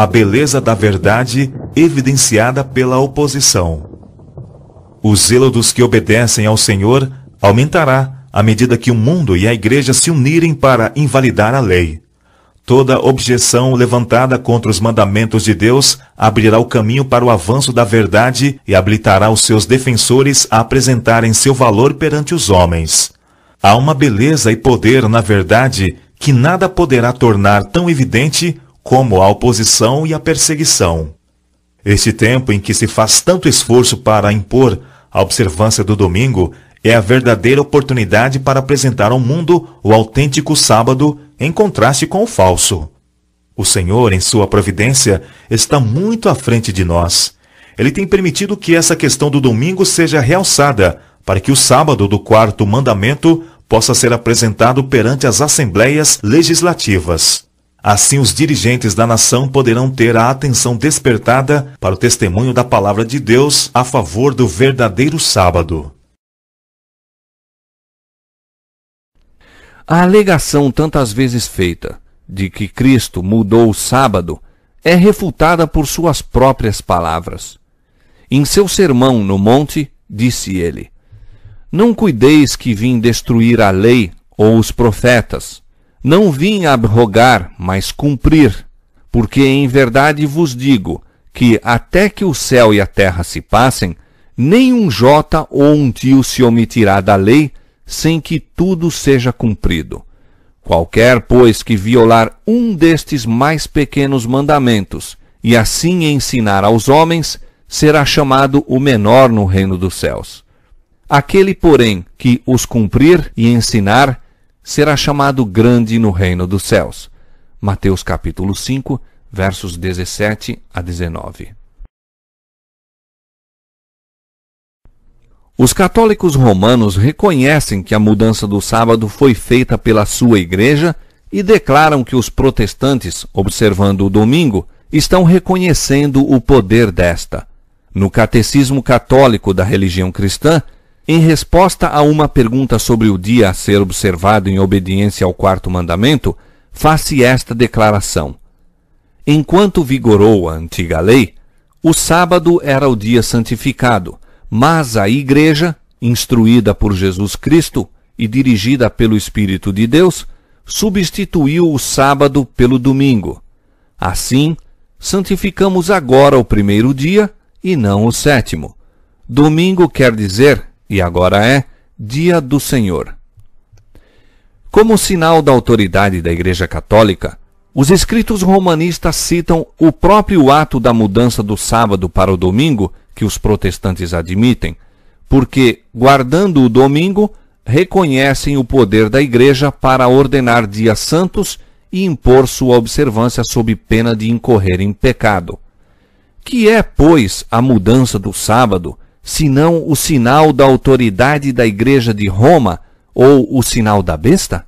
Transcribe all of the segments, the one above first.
a beleza da verdade evidenciada pela oposição. O zelo dos que obedecem ao Senhor aumentará à medida que o mundo e a igreja se unirem para invalidar a lei. Toda objeção levantada contra os mandamentos de Deus abrirá o caminho para o avanço da verdade e habilitará os seus defensores a apresentarem seu valor perante os homens. Há uma beleza e poder na verdade que nada poderá tornar tão evidente como a oposição e a perseguição. Este tempo em que se faz tanto esforço para impor a observância do domingo é a verdadeira oportunidade para apresentar ao mundo o autêntico sábado em contraste com o falso. O Senhor, em sua providência, está muito à frente de nós. Ele tem permitido que essa questão do domingo seja realçada para que o sábado do quarto mandamento possa ser apresentado perante as assembleias legislativas. Assim, os dirigentes da nação poderão ter a atenção despertada para o testemunho da palavra de Deus a favor do verdadeiro sábado. A alegação tantas vezes feita de que Cristo mudou o sábado é refutada por suas próprias palavras. Em seu sermão no monte, disse ele: Não cuideis que vim destruir a lei ou os profetas. Não vim abrogar, mas cumprir. Porque em verdade vos digo que até que o céu e a terra se passem, nem um jota ou um tio se omitirá da lei, sem que tudo seja cumprido. Qualquer, pois, que violar um destes mais pequenos mandamentos, e assim ensinar aos homens, será chamado o menor no reino dos céus. Aquele, porém, que os cumprir e ensinar, será chamado grande no reino dos céus. Mateus capítulo 5, versos 17 a 19. Os católicos romanos reconhecem que a mudança do sábado foi feita pela sua igreja e declaram que os protestantes, observando o domingo, estão reconhecendo o poder desta. No Catecismo Católico da Religião Cristã, em resposta a uma pergunta sobre o dia a ser observado em obediência ao quarto mandamento, faz-se esta declaração: Enquanto vigorou a antiga lei, o sábado era o dia santificado, mas a Igreja, instruída por Jesus Cristo e dirigida pelo Espírito de Deus, substituiu o sábado pelo domingo. Assim, santificamos agora o primeiro dia e não o sétimo. Domingo quer dizer, e agora é, dia do Senhor. Como sinal da autoridade da Igreja Católica, os escritos romanistas citam o próprio ato da mudança do sábado para o domingo, que os protestantes admitem, porque, guardando o domingo, reconhecem o poder da Igreja para ordenar dias santos e impor sua observância sob pena de incorrer em pecado. Que é, pois, a mudança do sábado, senão o sinal da autoridade da Igreja de Roma ou o sinal da besta?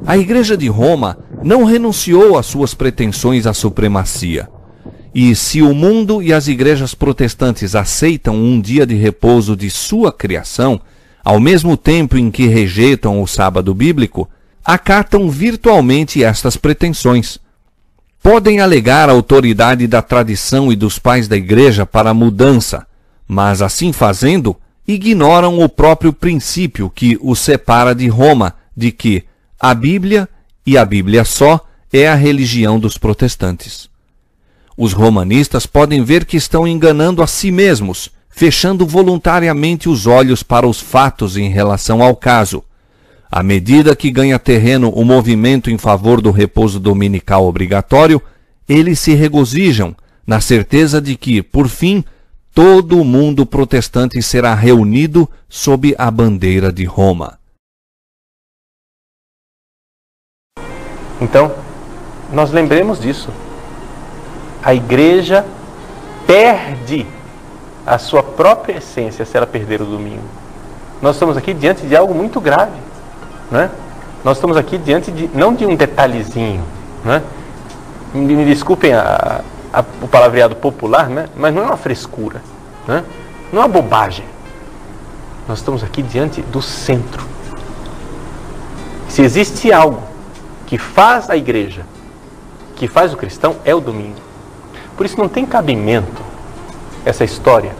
A Igreja de Roma não renunciou às suas pretensões à supremacia. E se o mundo e as igrejas protestantes aceitam um dia de repouso de sua criação, ao mesmo tempo em que rejeitam o sábado bíblico, acatam virtualmente estas pretensões. Podem alegar a autoridade da tradição e dos pais da Igreja para a mudança, mas assim fazendo, ignoram o próprio princípio que os separa de Roma, de que a Bíblia, e a Bíblia só, é a religião dos protestantes. Os romanistas podem ver que estão enganando a si mesmos, fechando voluntariamente os olhos para os fatos em relação ao caso. À medida que ganha terreno o movimento em favor do repouso dominical obrigatório, eles se regozijam, na certeza de que, por fim, todo o mundo protestante será reunido sob a bandeira de Roma. Então, nós lembremos disso. A igreja perde a sua própria essência se ela perder o domingo. Nós estamos aqui diante de algo muito grave, né? Nós estamos aqui diante de, não de um detalhezinho, né? Me desculpem o palavreado popular, né? Mas não é uma frescura, né? Não é uma bobagem. Nós estamos aqui diante do centro. Se existe algo que faz a igreja, que faz o cristão, é o domingo. Por isso não tem cabimento essa história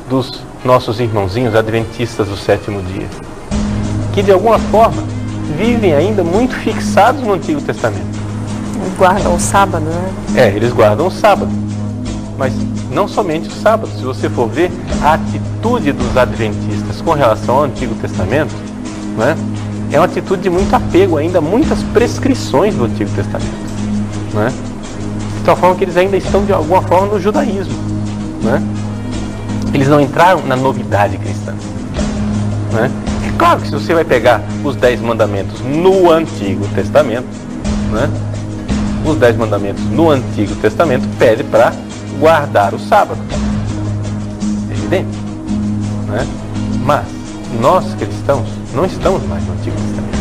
dos nossos irmãozinhos adventistas do sétimo dia, que de alguma forma vivem ainda muito fixados no Antigo Testamento. Guardam o sábado, né? Eles guardam o sábado. Mas não somente o sábado. Se você for ver a atitude dos adventistas com relação ao Antigo Testamento, né, é uma atitude de muito apego ainda a muitas prescrições do Antigo Testamento. Né? De tal forma que eles ainda estão de alguma forma no judaísmo. Né? Eles não entraram na novidade cristã. Né? É claro que se você vai pegar os 10 mandamentos no Antigo Testamento, né, os 10 mandamentos no Antigo Testamento pede para guardar o sábado. É evidente. Né? Mas nós cristãos não estamos mais no Antigo Testamento.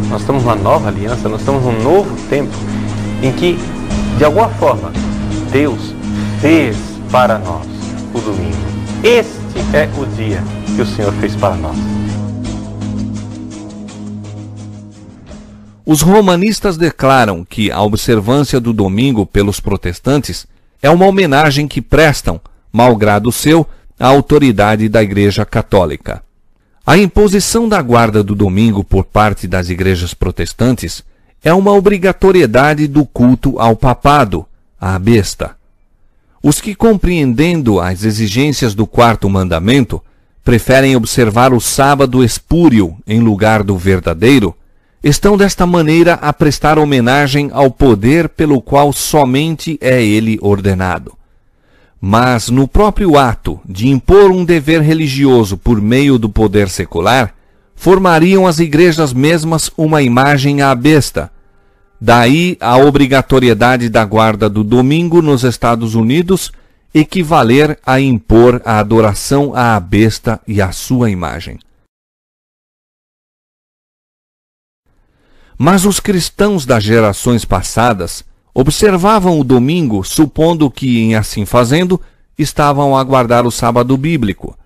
Nós estamos numa nova aliança, nós estamos num novo tempo em que, de alguma forma, Deus fez para nós o domingo. Este é o dia que o Senhor fez para nós. Os romanistas declaram que a observância do domingo pelos protestantes é uma homenagem que prestam, malgrado seu, à autoridade da Igreja Católica. A imposição da guarda do domingo por parte das igrejas protestantes é uma obrigatoriedade do culto ao papado, à besta. Os que, compreendendo as exigências do quarto mandamento, preferem observar o sábado espúrio em lugar do verdadeiro, estão desta maneira a prestar homenagem ao poder pelo qual somente é ele ordenado. Mas no próprio ato de impor um dever religioso por meio do poder secular, formariam as igrejas mesmas uma imagem à besta. Daí a obrigatoriedade da guarda do domingo nos Estados Unidos equivaler a impor a adoração à besta e à sua imagem. Mas os cristãos das gerações passadas observavam o domingo, supondo que, em assim fazendo, estavam a guardar o sábado bíblico.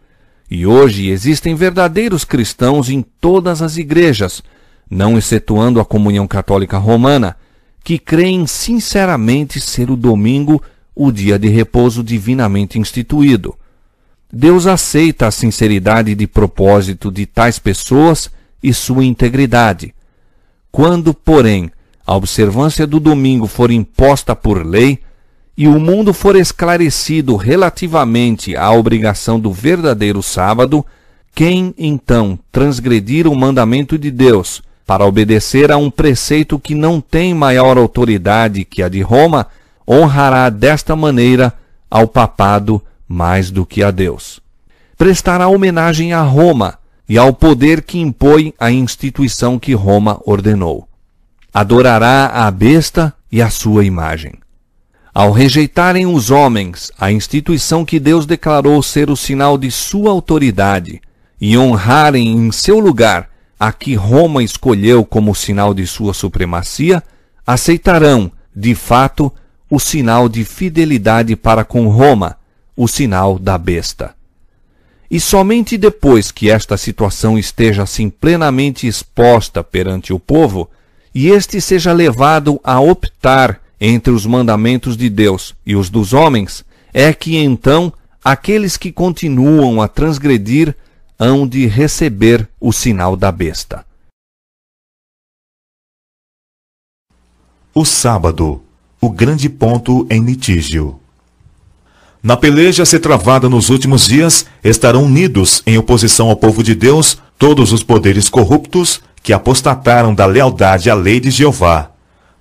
E hoje existem verdadeiros cristãos em todas as igrejas, não excetuando a comunhão católica romana, que creem sinceramente ser o domingo o dia de repouso divinamente instituído. Deus aceita a sinceridade de propósito de tais pessoas e sua integridade. Quando, porém, a observância do domingo for imposta por lei e o mundo for esclarecido relativamente à obrigação do verdadeiro sábado, quem, então, transgredir o mandamento de Deus para obedecer a um preceito que não tem maior autoridade que a de Roma, honrará desta maneira ao papado mais do que a Deus. Prestará homenagem a Roma e ao poder que impõe a instituição que Roma ordenou. Adorará a besta e a sua imagem. Ao rejeitarem os homens a instituição que Deus declarou ser o sinal de sua autoridade e honrarem em seu lugar a que Roma escolheu como sinal de sua supremacia, aceitarão, de fato, o sinal de fidelidade para com Roma, o sinal da besta. E somente depois que esta situação esteja assim plenamente exposta perante o povo, e este seja levado a optar entre os mandamentos de Deus e os dos homens, é que então aqueles que continuam a transgredir hão de receber o sinal da besta. O sábado, o grande ponto em litígio. Na peleja a ser travada nos últimos dias, estarão unidos em oposição ao povo de Deus todos os poderes corruptos que apostataram da lealdade à lei de Jeová.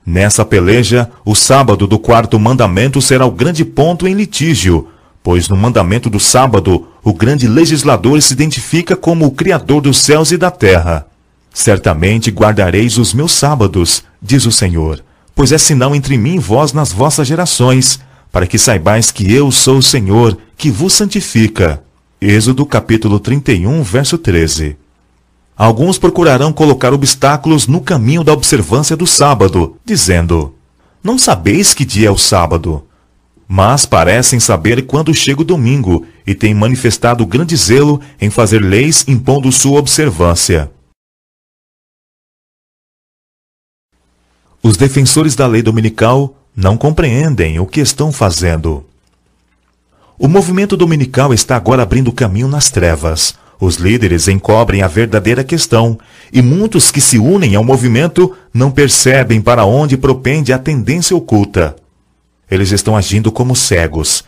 Nessa peleja, o sábado do quarto mandamento será o grande ponto em litígio, pois no mandamento do sábado, o grande legislador se identifica como o Criador dos céus e da terra. Certamente guardareis os meus sábados, diz o Senhor, pois é sinal entre mim e vós nas vossas gerações, para que saibais que eu sou o Senhor, que vos santifica. Êxodo capítulo 31, verso 13. Alguns procurarão colocar obstáculos no caminho da observância do sábado, dizendo: não sabeis que dia é o sábado? mas parecem saber quando chega o domingo e têm manifestado grande zelo em fazer leis impondo sua observância. Os defensores da lei dominical não compreendem o que estão fazendo. O movimento dominical está agora abrindo caminho nas trevas. Os líderes encobrem a verdadeira questão, e muitos que se unem ao movimento não percebem para onde propende a tendência oculta. Eles estão agindo como cegos.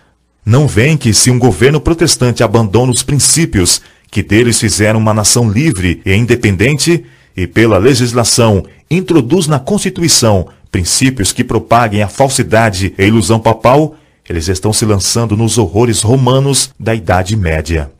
Não veem que se um governo protestante abandona os princípios que deles fizeram uma nação livre e independente, e pela legislação introduz na Constituição princípios que propaguem a falsidade e ilusão papal, eles estão se lançando nos horrores romanos da Idade Média.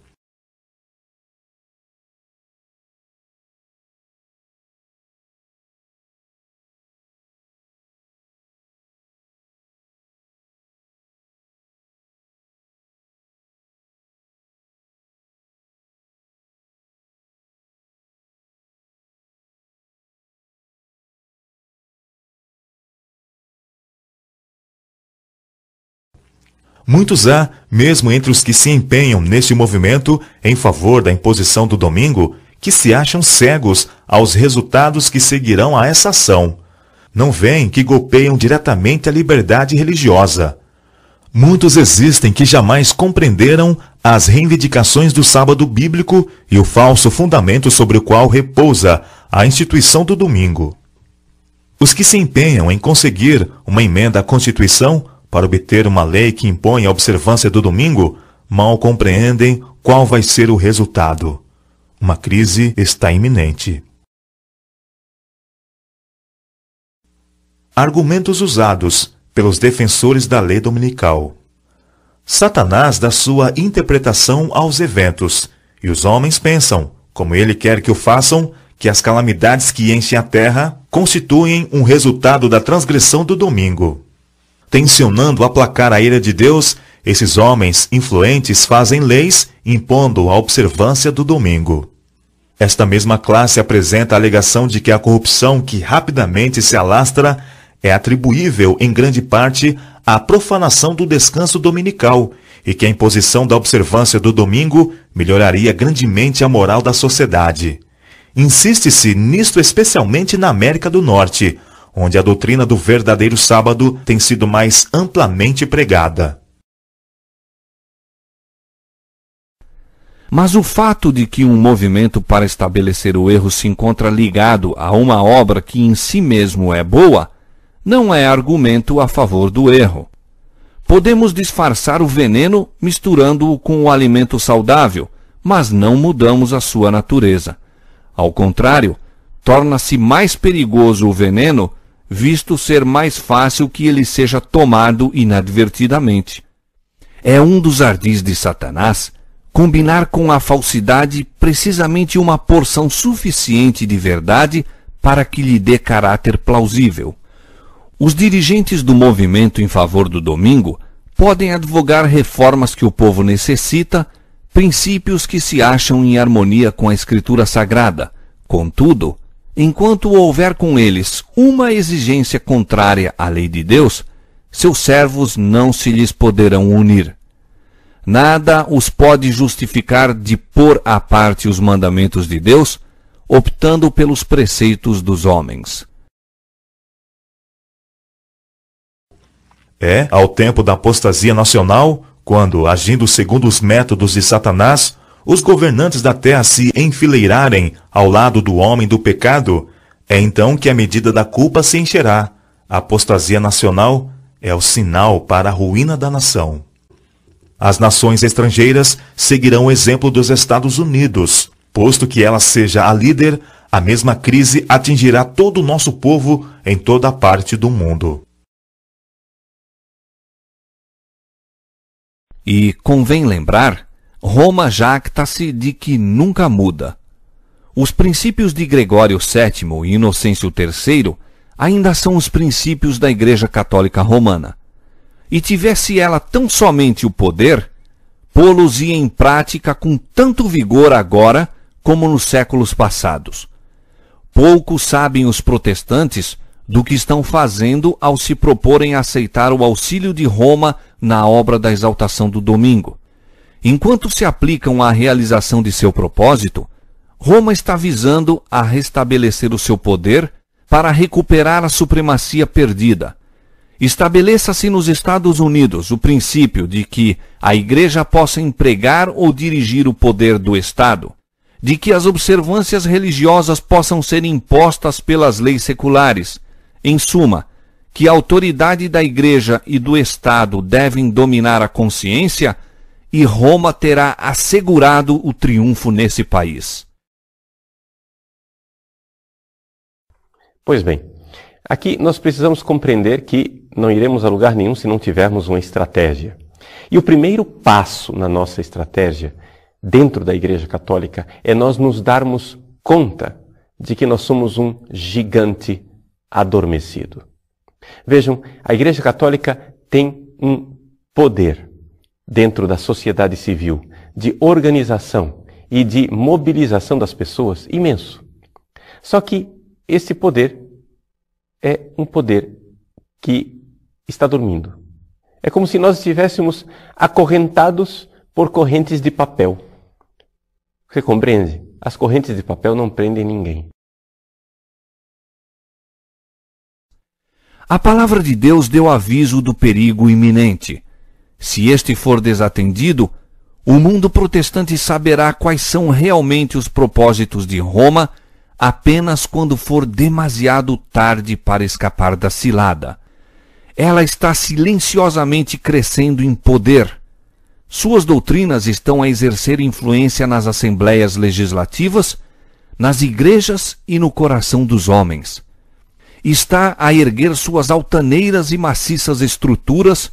Muitos há, mesmo entre os que se empenham neste movimento em favor da imposição do domingo, que se acham cegos aos resultados que seguirão a essa ação. Não veem que golpeiam diretamente a liberdade religiosa. Muitos existem que jamais compreenderam as reivindicações do sábado bíblico e o falso fundamento sobre o qual repousa a instituição do domingo. Os que se empenham em conseguir uma emenda à Constituição para obter uma lei que impõe a observância do domingo, mal compreendem qual vai ser o resultado. Uma crise está iminente. Argumentos usados pelos defensores da lei dominical. Satanás dá sua interpretação aos eventos, e os homens pensam, como ele quer que o façam, que as calamidades que enchem a terra constituem um resultado da transgressão do domingo. Tensionando aplacar a ira de Deus, esses homens influentes fazem leis impondo a observância do domingo. Esta mesma classe apresenta a alegação de que a corrupção que rapidamente se alastra é atribuível em grande parte à profanação do descanso dominical e que a imposição da observância do domingo melhoraria grandemente a moral da sociedade. Insiste-se nisto especialmente na América do Norte, onde a doutrina do verdadeiro sábado tem sido mais amplamente pregada. Mas o fato de que um movimento para estabelecer o erro se encontra ligado a uma obra que em si mesmo é boa, não é argumento a favor do erro. Podemos disfarçar o veneno misturando-o com o alimento saudável, mas não mudamos a sua natureza. Ao contrário, torna-se mais perigoso o veneno, visto ser mais fácil que ele seja tomado inadvertidamente. É um dos ardis de Satanás combinar com a falsidade precisamente uma porção suficiente de verdade para que lhe dê caráter plausível. Os dirigentes do movimento em favor do domingo podem advogar reformas que o povo necessita, princípios que se acham em harmonia com a Escritura Sagrada. Contudo, enquanto houver com eles uma exigência contrária à lei de Deus, seus servos não se lhes poderão unir. Nada os pode justificar de pôr à parte os mandamentos de Deus, optando pelos preceitos dos homens. É, ao tempo da apostasia nacional, quando, agindo segundo os métodos de Satanás, os governantes da terra se enfileirarem ao lado do homem do pecado, é então que a medida da culpa se encherá. A apostasia nacional é o sinal para a ruína da nação. As nações estrangeiras seguirão o exemplo dos Estados Unidos. Posto que ela seja a líder, a mesma crise atingirá todo o nosso povo em toda a parte do mundo. E convém lembrar, Roma jacta-se de que nunca muda. Os princípios de Gregório VII e Inocêncio III ainda são os princípios da Igreja Católica Romana. E tivesse ela tão somente o poder, pô-los-ia em prática com tanto vigor agora como nos séculos passados. Pouco sabem os protestantes do que estão fazendo ao se proporem a aceitar o auxílio de Roma na obra da exaltação do domingo. Enquanto se aplicam à realização de seu propósito, Roma está visando a restabelecer o seu poder para recuperar a supremacia perdida. Estabeleça-se nos Estados Unidos o princípio de que a Igreja possa empregar ou dirigir o poder do Estado, de que as observâncias religiosas possam ser impostas pelas leis seculares. Em suma, que a autoridade da Igreja e do Estado devem dominar a consciência, e Roma terá assegurado o triunfo nesse país. Pois bem, aqui nós precisamos compreender que não iremos a lugar nenhum se não tivermos uma estratégia. E o primeiro passo na nossa estratégia, dentro da Igreja Católica, é nós nos darmos conta de que nós somos um gigante adormecido. Vejam, a Igreja Católica tem um poder dentro da sociedade civil de organização e de mobilização das pessoas imenso. Só que esse poder é um poder que está dormindo. É como se nós estivéssemos acorrentados por correntes de papel. Você compreende? As correntes de papel não prendem ninguém. A palavra de Deus deu aviso do perigo iminente. Se este for desatendido, o mundo protestante saberá quais são realmente os propósitos de Roma apenas quando for demasiado tarde para escapar da cilada. Ela está silenciosamente crescendo em poder. Suas doutrinas estão a exercer influência nas assembleias legislativas, nas igrejas e no coração dos homens. Está a erguer suas altaneiras e maciças estruturas,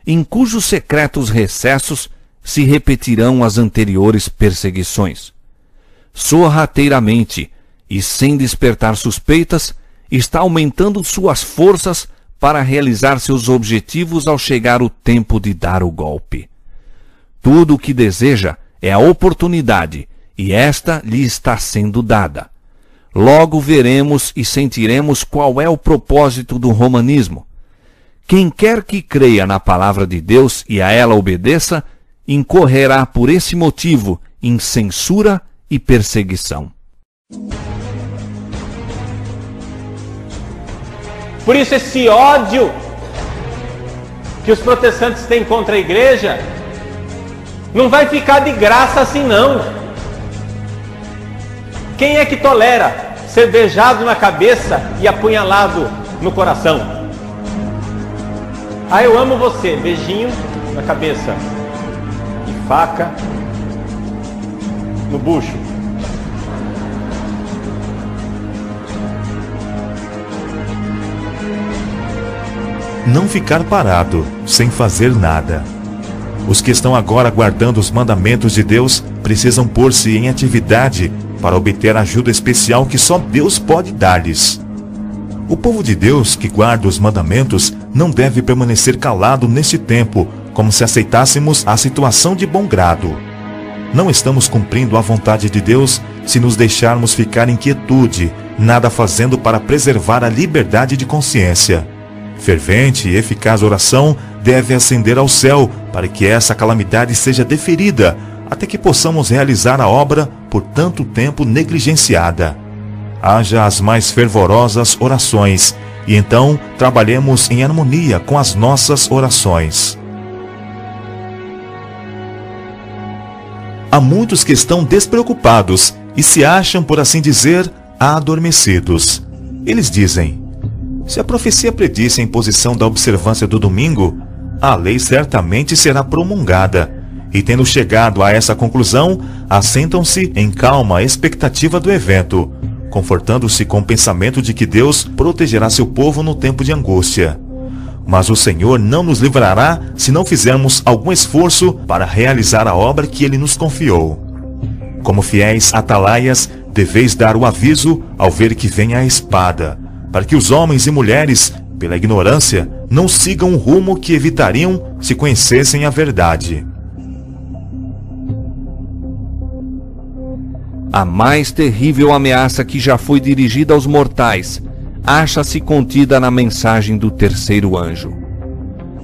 em cujos secretos recessos se repetirão as anteriores perseguições. Sorrateiramente, e sem despertar suspeitas, está aumentando suas forças para realizar seus objetivos ao chegar o tempo de dar o golpe. Tudo o que deseja é a oportunidade, e esta lhe está sendo dada. Logo veremos e sentiremos qual é o propósito do romanismo. Quem quer que creia na palavra de Deus e a ela obedeça, incorrerá por esse motivo em censura e perseguição. Por isso esse ódio que os protestantes têm contra a igreja não vai ficar de graça assim não. Quem é que tolera ser beijado na cabeça e apunhalado no coração? Ah, eu amo você, beijinho na cabeça e faca no bucho. Não ficar parado, sem fazer nada. Os que estão agora guardando os mandamentos de Deus precisam pôr-se em atividade para obter a ajuda especial que só Deus pode dar-lhes. O povo de Deus que guarda os mandamentos não deve permanecer calado neste tempo, como se aceitássemos a situação de bom grado. Não estamos cumprindo a vontade de Deus se nos deixarmos ficar em quietude, nada fazendo para preservar a liberdade de consciência. Fervente e eficaz oração deve ascender ao céu para que essa calamidade seja deferida, até que possamos realizar a obra por tanto tempo negligenciada. Haja as mais fervorosas orações, e então trabalhemos em harmonia com as nossas orações. Há muitos que estão despreocupados e se acham, por assim dizer, adormecidos. Eles dizem: se a profecia predisse a imposição da observância do domingo, a lei certamente será promulgada. E tendo chegado a essa conclusão, assentam-se em calma expectativa do evento, confortando-se com o pensamento de que Deus protegerá seu povo no tempo de angústia. Mas o Senhor não nos livrará se não fizermos algum esforço para realizar a obra que Ele nos confiou. Como fiéis atalaias, deveis dar o aviso ao ver que vem a espada, para que os homens e mulheres, pela ignorância, não sigam o rumo que evitariam se conhecessem a verdade. A mais terrível ameaça que já foi dirigida aos mortais acha-se contida na mensagem do terceiro anjo.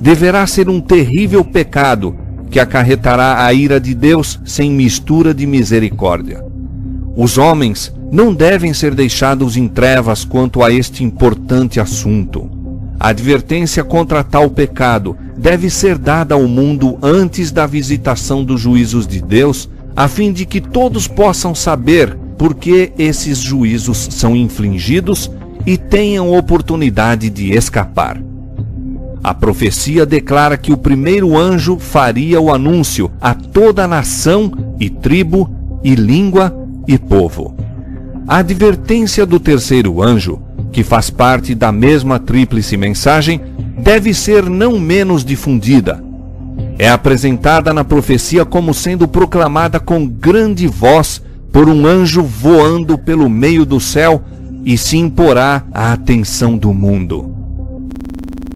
deverá ser um terrível pecado que acarretará a ira de Deus sem mistura de misericórdia. Os homens não devem ser deixados em trevas quanto a este importante assunto. A advertência contra tal pecado deve ser dada ao mundo antes da visitação dos juízos de Deus, a fim de que todos possam saber por que esses juízos são infligidos e tenham oportunidade de escapar. A profecia declara que o primeiro anjo faria o anúncio a toda nação e tribo e língua e povo. A advertência do terceiro anjo, que faz parte da mesma tríplice mensagem, deve ser não menos difundida. É apresentada na profecia como sendo proclamada com grande voz por um anjo voando pelo meio do céu e se imporá à atenção do mundo.